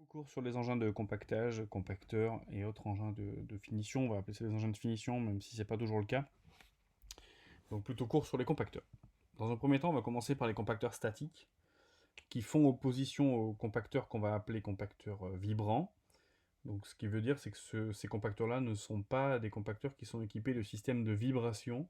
court sur les engins de compactage, compacteurs et autres engins de finition. On va appeler ça les engins de finition, même si c'est pas toujours le cas. Donc plutôt court sur les compacteurs. Dans un premier temps, on va commencer par les compacteurs statiques, qui font opposition aux compacteurs qu'on va appeler compacteurs vibrants. Donc ce qui veut dire, c'est que ces compacteurs-là ne sont pas des compacteurs qui sont équipés de systèmes de vibration.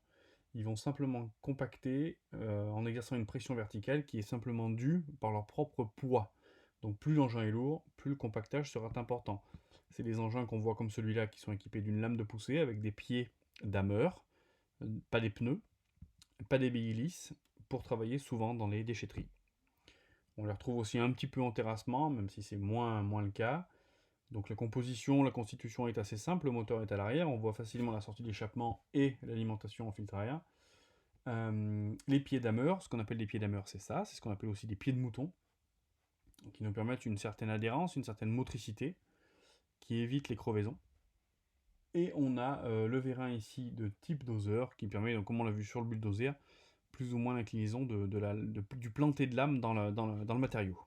Ils vont simplement compacter en exerçant une pression verticale qui est simplement due par leur propre poids. Donc plus l'engin est lourd, plus le compactage sera important. C'est des engins qu'on voit comme celui-là qui sont équipés d'une lame de poussée avec des pieds d'hammer, pas des pneus, pas des billes lisses, pour travailler souvent dans les déchetteries. On les retrouve aussi un petit peu en terrassement, même si c'est moins le cas. Donc la composition, la constitution est assez simple, le moteur est à l'arrière, on voit facilement la sortie d'échappement et l'alimentation en filtre à air. Les pieds d'hammer, ce qu'on appelle des pieds d'hammer, c'est ça, c'est ce qu'on appelle aussi des pieds de mouton, qui nous permettent une certaine adhérence, une certaine motricité, qui évite les crevaisons. Et on a le vérin ici de type doseur, qui permet, donc, comme on l'a vu sur le bulldozer, plus ou moins l'inclinaison du planté de lame dans le matériau.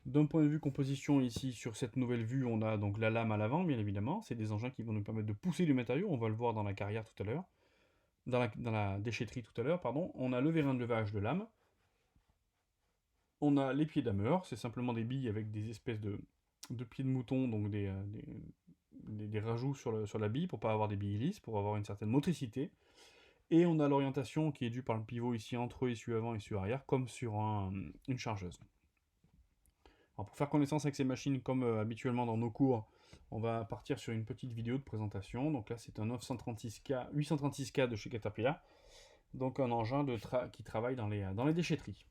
D'un point de vue composition, ici, sur cette nouvelle vue, on a donc la lame à l'avant, bien évidemment. C'est des engins qui vont nous permettre de pousser du matériau. On va le voir dans la carrière tout à l'heure. Dans la déchetterie tout à l'heure, pardon. On a le vérin de levage de lame. On a les pieds d'hammer. C'est simplement des billes avec des espèces de pieds de mouton, donc des rajouts sur la bille pour pas avoir des billes lisses, pour avoir une certaine motricité. Et on a l'orientation qui est due par le pivot ici entre essuie avant et essuie arrière, comme sur une chargeuse. Alors pour faire connaissance avec ces machines, comme habituellement dans nos cours, on va partir sur une petite vidéo de présentation. Donc là, c'est un 836K de chez Caterpillar. Donc un engin qui travaille dans les déchetteries.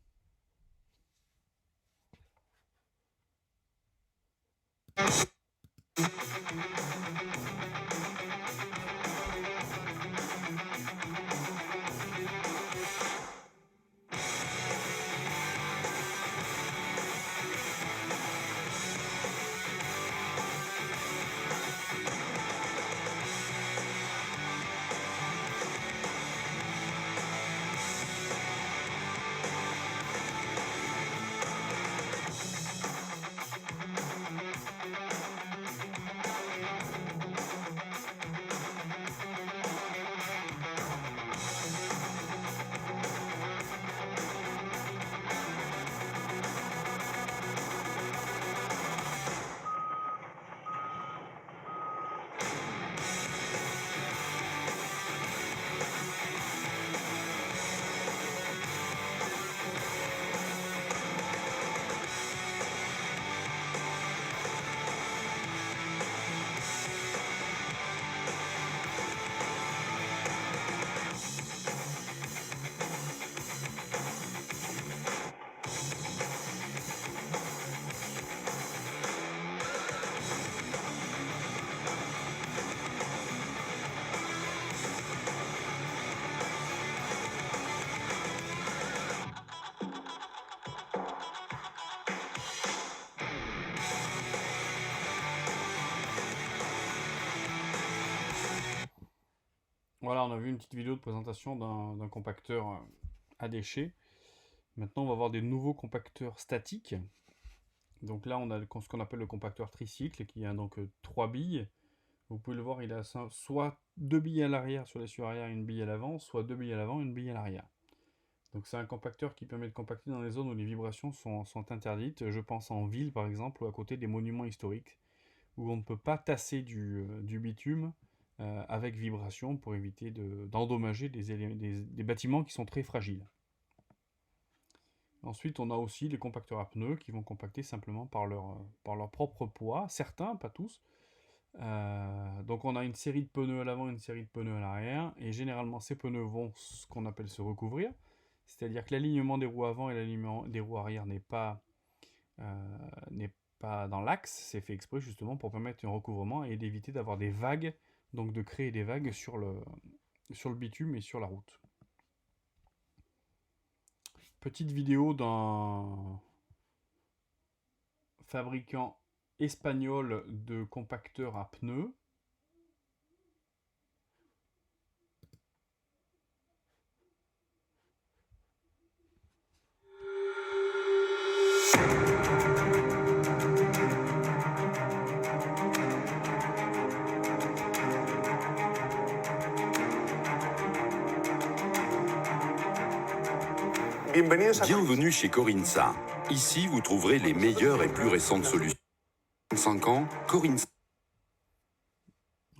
Voilà, on a vu une petite vidéo de présentation d'un compacteur à déchets. Maintenant, on va voir des nouveaux compacteurs statiques. Donc là, on a ce qu'on appelle le compacteur tricycle, qui a donc 3 billes. Vous pouvez le voir, il a soit 2 billes à l'arrière sur l'essuie arrière et une bille à l'avant, soit 2 billes à l'avant et une bille à l'arrière. Donc c'est un compacteur qui permet de compacter dans les zones où les vibrations sont interdites. Je pense en ville, par exemple, ou à côté des monuments historiques, où on ne peut pas tasser du bitume avec vibration pour éviter d'endommager des bâtiments qui sont très fragiles. Ensuite, on a aussi les compacteurs à pneus qui vont compacter simplement par leur propre poids, certains, pas tous. Donc on a une série de pneus à l'avant et une série de pneus à l'arrière, et généralement ces pneus vont ce qu'on appelle se recouvrir, c'est-à-dire que l'alignement des roues avant et l'alignement des roues arrière n'est pas dans l'axe, c'est fait exprès justement pour permettre un recouvrement et d'éviter d'avoir des vagues, donc de créer des vagues sur le bitume et sur la route. Petite vidéo d'un fabricant espagnol de compacteurs à pneus. Bienvenue chez Corinsa. Ici, vous trouverez les meilleures et plus récentes solutions. 5 ans, Corinsa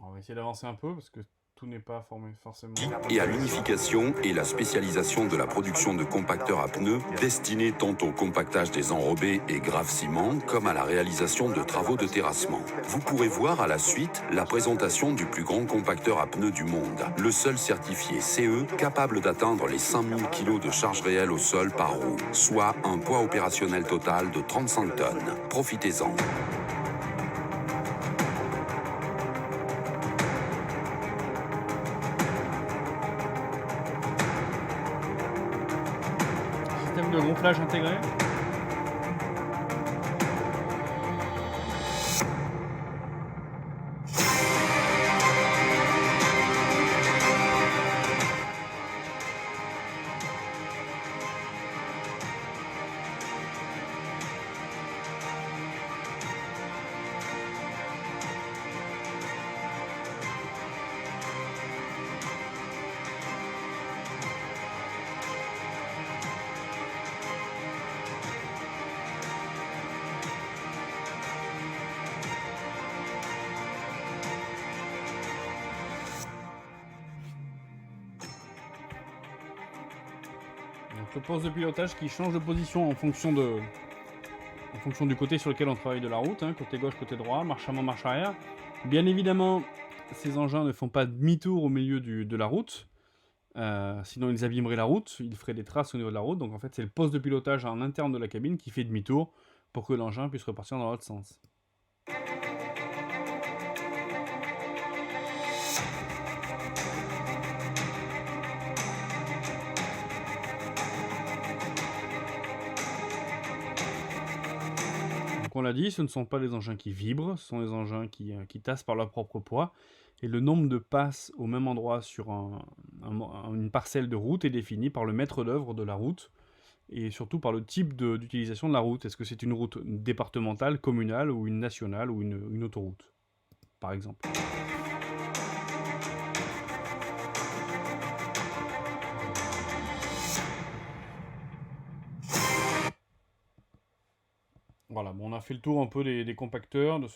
On va essayer d'avancer un peu parce que tout n'est pas formé forcément. et à l'unification et la spécialisation de la production de compacteurs à pneus destinés tant au compactage des enrobés et graves ciments comme à la réalisation de travaux de terrassement. Vous pourrez voir à la suite la présentation du plus grand compacteur à pneus du monde, le seul certifié CE capable d'atteindre les 5000 kg de charge réelle au sol par roue, soit un poids opérationnel total de 35 tonnes. Profitez-en. Système de gonflage intégré. Donc le poste de pilotage qui change de position en fonction du côté sur lequel on travaille de la route, hein, côté gauche, côté droit, marche avant, marche arrière. Bien évidemment, ces engins ne font pas demi-tour au milieu de la route, sinon ils abîmeraient la route, ils feraient des traces au niveau de la route. Donc en fait, c'est le poste de pilotage en interne de la cabine qui fait demi-tour pour que l'engin puisse repartir dans l'autre sens. On l'a dit, ce ne sont pas des engins qui vibrent, ce sont des engins qui tassent par leur propre poids. Et le nombre de passes au même endroit sur une parcelle de route est défini par le maître d'œuvre de la route et surtout par le type d'utilisation de la route. Est-ce que c'est une route départementale, communale ou une nationale ou une autoroute, par exemple. Voilà, bon, on a fait le tour un peu des compacteurs, de